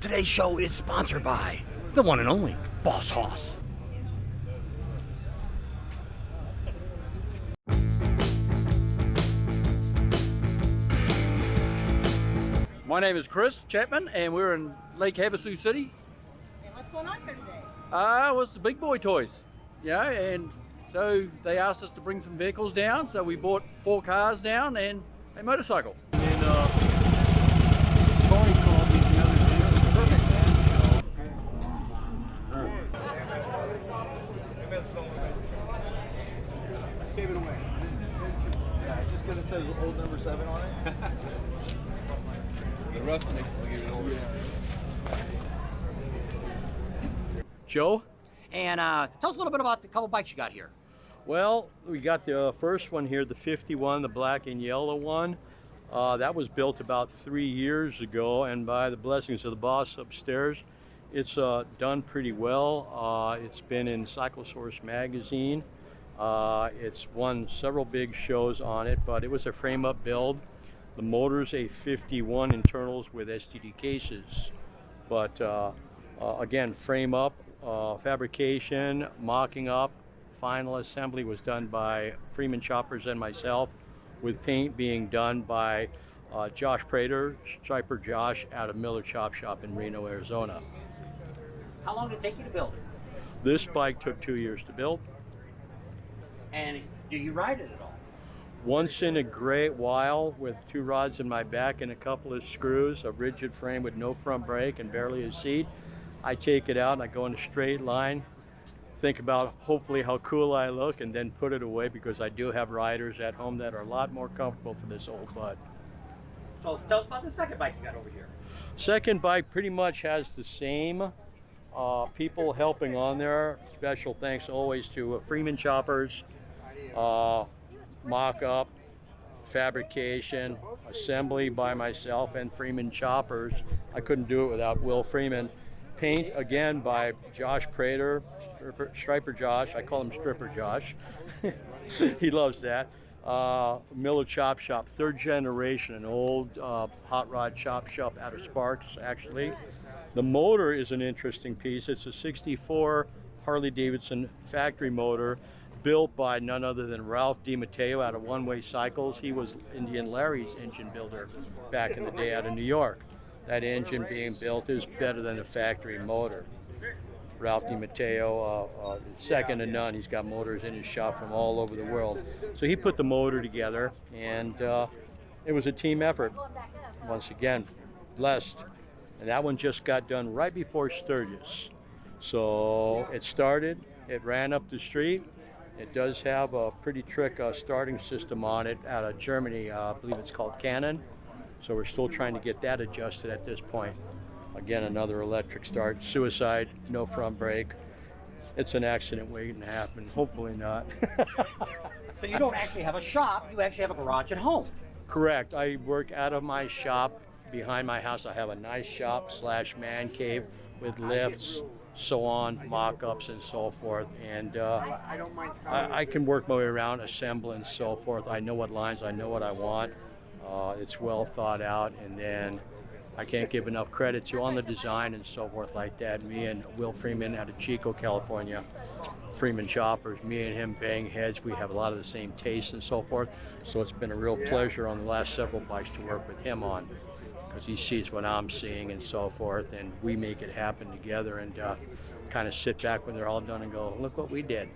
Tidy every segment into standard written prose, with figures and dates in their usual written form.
Today's show is sponsored by the one and only Boss Hoss. My name is Chris Chapman, and we're in Lake Havasu City. And what's going on here today? It's the big boy toys, and so they asked us to bring some vehicles down, so we bought 4 cars down and a motorcycle. And Corey called me the other day. It was perfect, man. Gave it away. Yeah, I just got to say old number 7 on it. The rust makes it look even older. Joe? And tell us a little bit about the couple bikes you got here. Well, we got the first one here, the 51, the black and yellow one. That was built about 3 years ago, and by the blessings of the boss upstairs, it's done pretty well. It's been in Cyclosource magazine. It's won several big shows on it, but it was a frame-up build. The motor's a 51 internals with STD cases, but again, frame up, fabrication, mocking up, final assembly was done by Freeman Choppers and myself, with paint being done by Josh Prater, Striper Josh, out of Miller Chop Shop in Reno, Arizona. How long did it take you to build it? This bike took 2 years to build. And do you ride it at all? Once in a great while, with 2 rods in my back and a couple of screws, a rigid frame with no front brake and barely a seat, I take it out and I go in a straight line, think about hopefully how cool I look, and then put it away, because I do have riders at home that are a lot more comfortable for this old butt. So tell us about the second bike you got over here. Second bike pretty much has the same people helping on there. Special thanks always to Freeman Choppers, mock-up, fabrication, assembly by myself and Freeman Choppers. I couldn't do it without Will Freeman. Paint again by Josh Prater, Striper Josh. I call him Stripper Josh. He loves that. Miller Chop Shop, 3rd generation, an old hot rod chop shop out of Sparks, actually. The motor is an interesting piece. It's a 64 Harley Davidson factory motor, built by none other than Ralph DiMatteo out of One Way Cycles. He was Indian Larry's engine builder back in the day out of New York. That engine being built is better than a factory motor. Ralph DiMatteo, second to none. He's got motors in his shop from all over the world. So he put the motor together, and it was a team effort. Once again, blessed. And that one just got done right before Sturgis. So it started, it ran up the street. It does have a pretty trick starting system on it out of Germany. I believe it's called Canon. So we're still trying to get that adjusted at this point. Again, another electric start. Suicide, no front brake. It's an accident waiting to happen. Hopefully not. So you don't actually have a shop, you actually have a garage at home. Correct. I work out of my shop behind my house. I have a nice shop / man cave with lifts, so on, mock-ups and so forth. And I can work my way around, assemble and so forth. I know what lines, I know what I want. It's well thought out, and then I can't give enough credit to on the design and so forth like that. Me and Will Freeman out of Chico, California, Freeman Choppers, me and him bang heads. We have a lot of the same tastes and so forth. So it's been a real pleasure on the last several bikes to work with him on, because he sees what I'm seeing and so forth, and we make it happen together, and kind of sit back when they're all done and go, look what we did.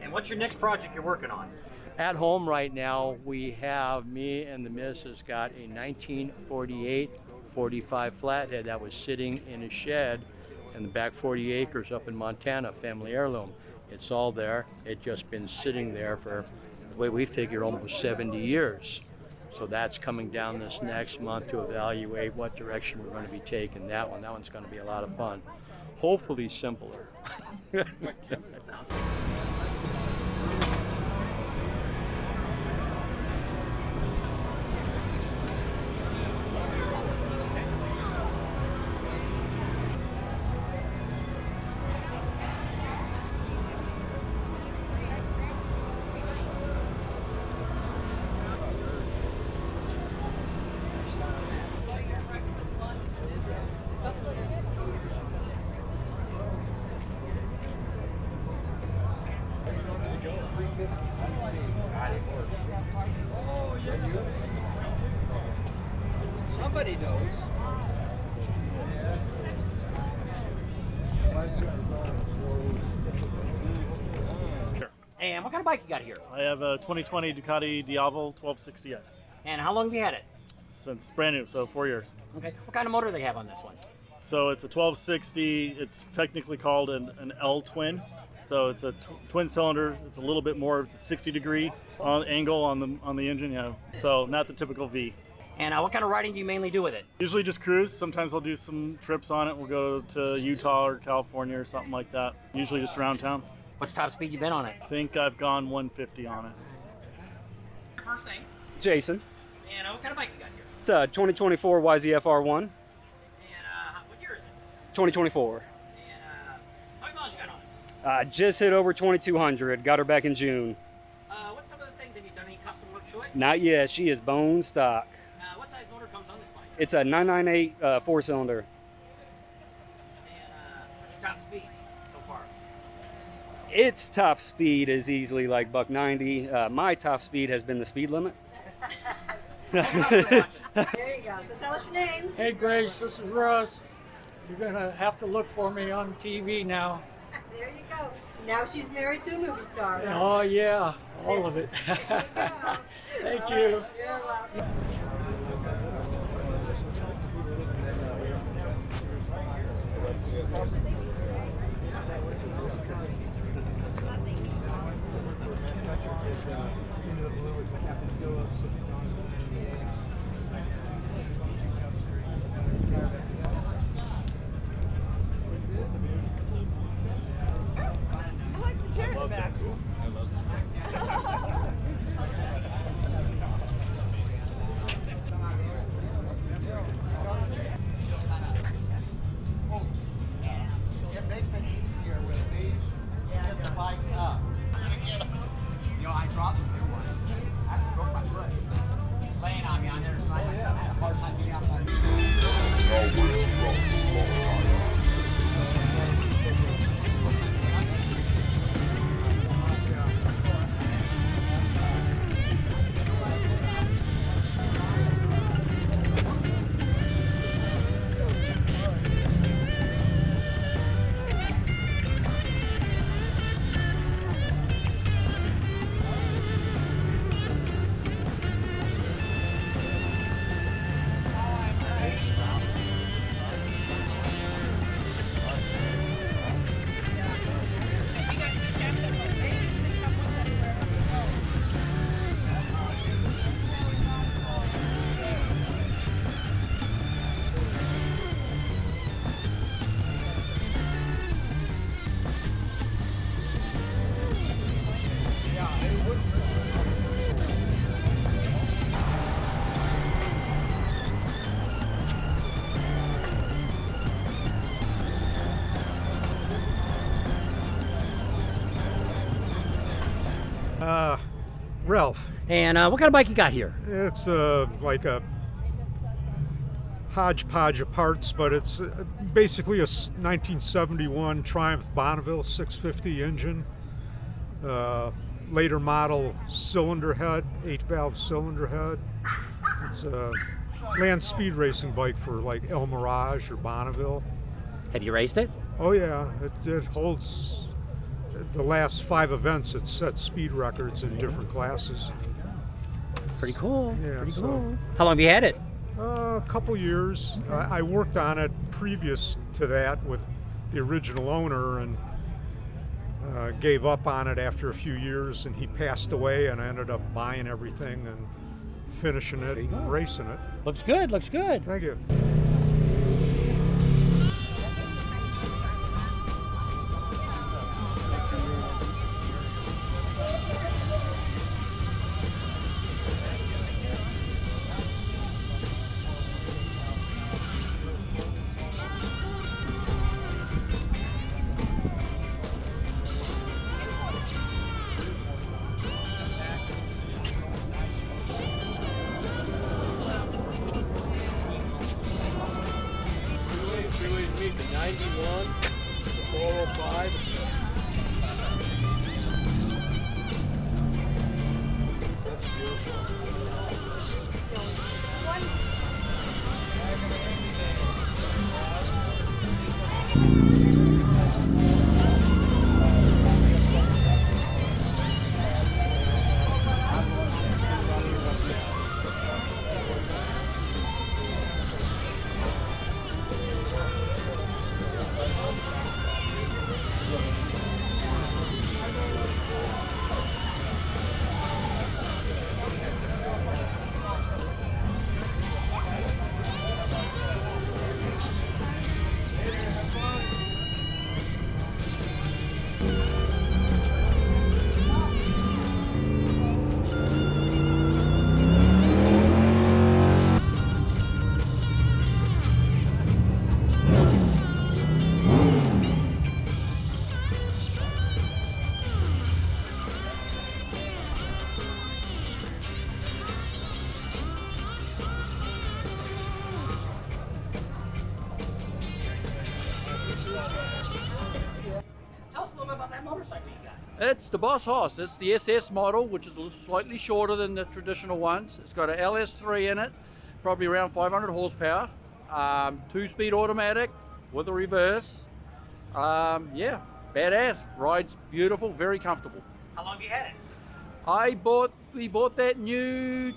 And what's your next project you're working on? At home right now, we have, me and the missus got a 1948 45 flathead that was sitting in a shed in the back 40 acres up in Montana, family heirloom. It's all there. It's just been sitting there for, the way we figure, almost 70 years. So that's coming down this next month to evaluate what direction we're going to be taking that one. That one's going to be a lot of fun. Hopefully simpler. Somebody knows. And what kind of bike you got here? I have a 2020 Ducati Diavol 1260S. And how long have you had it? Since brand new, so 4 years. Okay. What kind of motor do they have on this one? So it's a 1260. It's technically called an L twin. So it's a twin cylinder. It's a little bit more. It's a 60-degree angle on the engine. Yeah. So not the typical V. And what kind of riding do you mainly do with it? Usually just cruise. Sometimes I'll do some trips on it. We'll go to Utah or California or something like that. Usually just around town. What's top speed you been on it? I think I've gone 150 on it. First name. Jason. And what kind of bike you got here? It's a 2024 YZF R1. And what year is it? 2024. And how many miles you got on it? Just hit over 2,200. Got her back in June. What's some of the things? Have you done any custom work to it? Not yet. She is bone stock. What size motor comes on this bike? It's a 998 4-cylinder. And what's your top speed so far? Its top speed is easily like buck 90. My top speed has been the speed limit. There you go. So tell us your name. Hey Grace, this is Russ. You're gonna have to look for me on TV now. There you go. Now she's married to a movie star. Right? Oh yeah, all of it. There you go. Thank All you. right, you're welcome. I like the chair in the back. It makes it easier with these. Get the bike up. You know, I dropped the new one. I actually broke my foot. Laying on me on there, so I had a hard time getting off my Ralph. And what kind of bike you got here? It's like a hodgepodge of parts, but it's basically a 1971 Triumph Bonneville 650 engine. Later model cylinder head, 8-valve cylinder head. It's a land speed racing bike for like El Mirage or Bonneville. Have you raced it? Oh yeah, it holds the last 5 events. It set speed records in different classes. Pretty cool. Yeah, Pretty so- cool. How long have you had it? A couple years. I worked on it previous to that with the original owner and gave up on it after a few years, and he passed away, and I ended up buying everything and finishing it and racing it. Looks good. Looks good. Thank you. The 91, the 405. That's beautiful. Tell us a little bit about that motorcycle you got. It's the Boss Hoss. It's the SS model, which is slightly shorter than the traditional ones. It's got an LS3 in it, probably around 500 horsepower, 2-speed automatic with a reverse. Yeah, badass. Rides beautiful, very comfortable. How long have you had it? We bought that new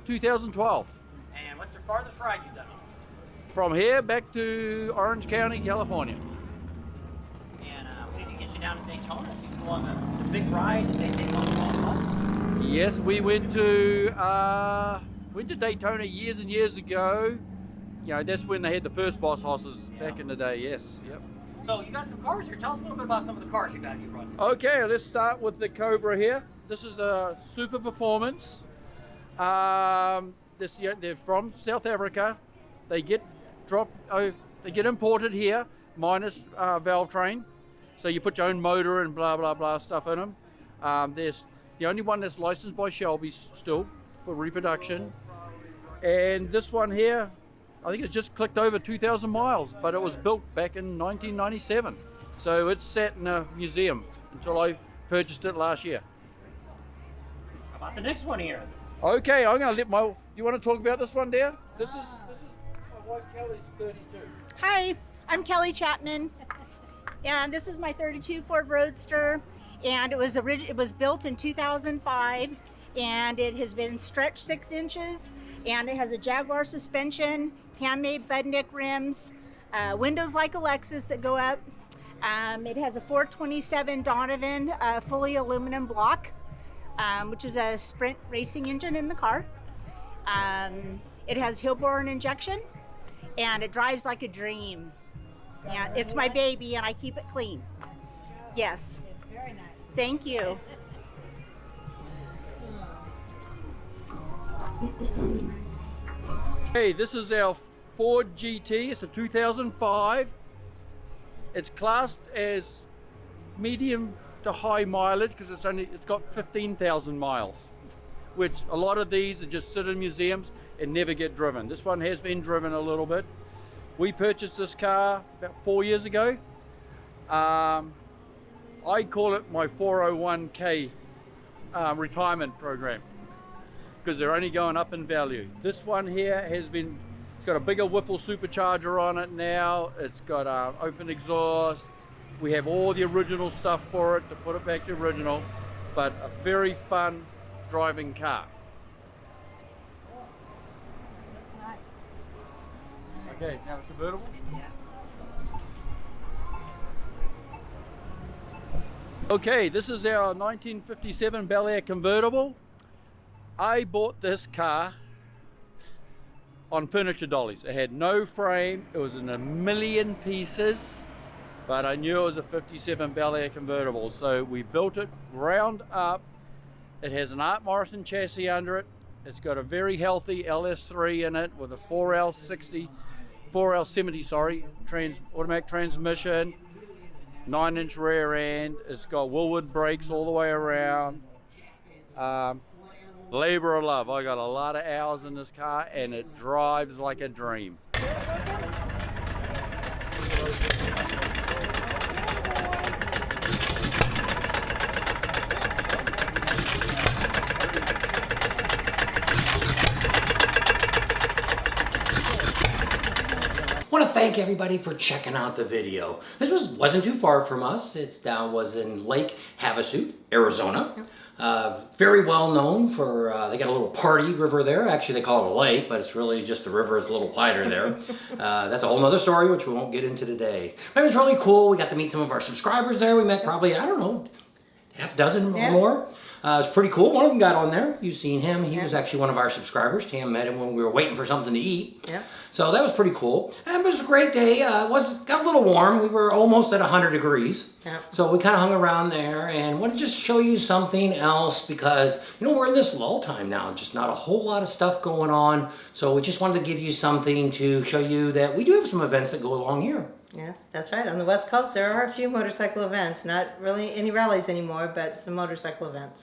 2012. And what's the farthest ride you've done on it? From here back to Orange County, California. And we need to get you down to Daytona so you can go on the big ride that they take on the Boss Hoss. Yes, we went to Daytona years and years ago. You know, that's when they had the first Boss Hosses back in the day. Yes, yep. So you got some cars here. Tell us a little bit about some of the cars you brought today. Okay, let's start with the Cobra here. This is a super performance. They're from South Africa. They get imported here, minus valve train. So you put your own motor and blah blah blah stuff in them. There's the only one that's licensed by Shelby still for reproduction. And this one here, I think it's just clicked over 2,000 miles, but it was built back in 1997. So it's sat in a museum until I purchased it last year. How about the next one here? Okay, I'm gonna let my, do you want to talk about this one there? This is my wife Kelly's 32. Hi, I'm Kelly Chapman, and this is my 32 Ford Roadster, and it was built in 2005, and it has been stretched 6 inches, and it has a Jaguar suspension, handmade Budnick rims, windows like a Lexus that go up. It has a 427 Donovan fully aluminum block, which is a Sprint racing engine in the car. It has Hillborn injection, and it drives like a dream. Yeah, it's my baby, and I keep it clean. Yes. It's very nice. Thank you. Hey, this is our Ford GT. It's a 2005. It's classed as medium to high mileage because it's got 15,000 miles, which a lot of these are just sit in museums and never get driven. This one has been driven a little bit. We purchased this car about 4 years ago. I call it my 401k retirement program because they're only going up in value. This one here it's got a bigger Whipple supercharger on it now. It's got open exhaust. We have all the original stuff for it to put it back to original, but a very fun driving car. That's nice. Okay, now the convertible. Okay, this is our 1957 Bel Air convertible. I bought this car on furniture dollies. It had no frame. It was in a million pieces, but I knew it was a 57 Bel Air convertible. So we built it ground up. It has an Art Morrison chassis under it. It's got a very healthy LS3 in it with a 4L70, automatic transmission, 9-inch rear end. It's got Willwood brakes all the way around. Labor of love. I got a lot of hours in this car and it drives like a dream. Want to thank everybody for checking out the video. This wasn't too far from us. Was in Lake Havasu, Arizona. Very well known for, they got a little party river there. Actually, they call it a lake, but it's really just the river is a little wider there. That's a whole nother story, which we won't get into today. But it was really cool. We got to meet some of our subscribers there. We met probably, I don't know, half dozen or more. It was pretty cool. One of them got on there. You've seen him. He was actually one of our subscribers. Tam met him when we were waiting for something to eat. Yeah. So that was pretty cool. And it was a great day. Got a little warm. We were almost at 100 degrees. Yeah. So we kind of hung around there and wanted to just show you something else because, you know, we're in this lull time now. Just not a whole lot of stuff going on. So we just wanted to give you something to show you that we do have some events that go along here. Yes, that's right. On the West Coast, there are a few motorcycle events. Not really any rallies anymore, but some motorcycle events.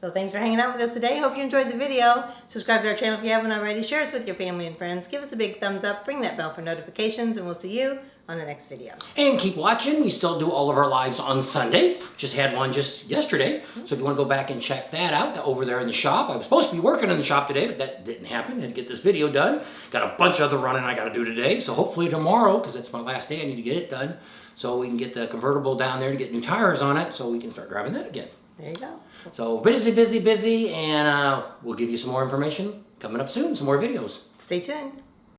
So thanks for hanging out with us today. Hope you enjoyed the video. Subscribe to our channel if you haven't already. Share us with your family and friends. Give us a big thumbs up. Ring that bell for notifications, and we'll see you on the next video. And keep watching. We still do all of our lives on Sundays. Just had one just yesterday. So if you want to go back and check that out over there in the shop. I was supposed to be working in the shop today, but that didn't happen. I had to get this video done. Got a bunch of other running I got to do today. So hopefully tomorrow, because it's my last day, I need to get it done. So we can get the convertible down there to get new tires on it so we can start driving that again. There you go. So busy, and we'll give you some more information coming up soon, some more videos. Stay tuned.